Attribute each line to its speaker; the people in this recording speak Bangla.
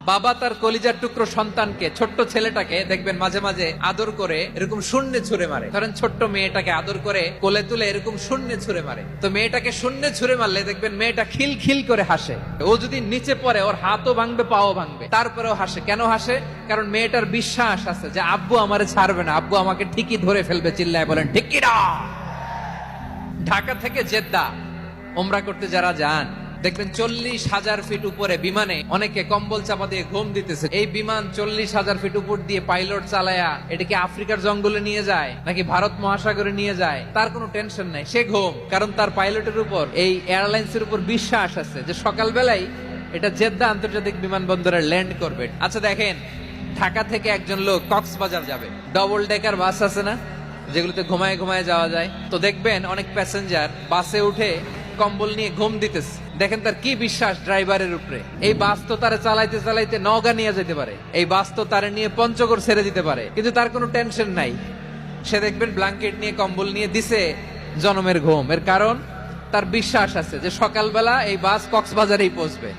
Speaker 1: বাবা তার কলিজার টুকরো সন্তানকে, ছোট্ট ছেলেটাকে দেখবেন মাঝে মাঝে আদর করে এরকম শূন্যে ছুঁড়ে মারে। ধরেন ছোট্ট মেয়েটাকে আদর করে কোলে তুলে এরকম শূন্যে ছুঁড়ে মারে। তো মেয়েটাকে শূন্যে ছুঁড়ে মারলে দেখবেন মেয়েটা খিল খিল করে হাসে। ও যদি নিচে পড়ে ওর হাতও ভাঙবে, পাও ভাঙবে, তারপরেও হাসে। কেন হাসে? কারণ মেয়েটার বিশ্বাস আছে যে আব্বু আমারে ছাড়বে না, আব্বু আমাকে ঠিকই ধরে ফেলবে। চিল্লায় বলেন ঠিক কি না? ঢাকা থেকে জেদ্দা ওমরা করতে যারা যান দেখবেন 40,000 ফিট উপরে বিমানে অনেকে কম্বল চাপা দিয়ে ঘুম দিতেছে। এই বিমান 40,000 ফিট উপর দিয়ে পাইলট চালায়া এটাকে আফ্রিকার জঙ্গলে নিয়ে যায় নাকি ভারত মহাসাগরে নিয়ে যায় তার কোনো টেনশন নাই, সে ঘুম। কারণ তার পাইলটের উপর, এই এয়ারলাইন্সের উপর বিশ্বাস আছে যে সকালবেলায় এটা জেদ্দা আন্তর্জাতিক বিমানবন্দরে ল্যান্ড করবে। আচ্ছা দেখেন, ঢাকা থেকে একজন লোক কক্সবাজার যাবে, ডবল ডেকার বাস আছে না যেগুলোতে ঘুমায় ঘুমায় যাওয়া যায়, তো দেখবেন অনেক প্যাসেঞ্জার বাসে উঠে কম্বল নিয়ে ঘুম দিতেছে। দেখেন তার কি বিশ্বাস ড্রাইভারের উপরে। এই বাস তো তারা চালাইতে চালাইতে নওগাঁ নিয়ে যেতে পারে, এই বাস তো তারা নিয়ে পঞ্চগড় ছেড়ে দিতে পারে, কিন্তু তার কোনো টেনশন নাই। সে দেখবেন ব্ল্যাঙ্কেট নিয়ে কম্বল নিয়ে দিছে জনমের ঘুম। এর কারণ তার বিশ্বাস আছে যে সকালবেলা এই বাস কক্সবাজারেই পৌঁছবে।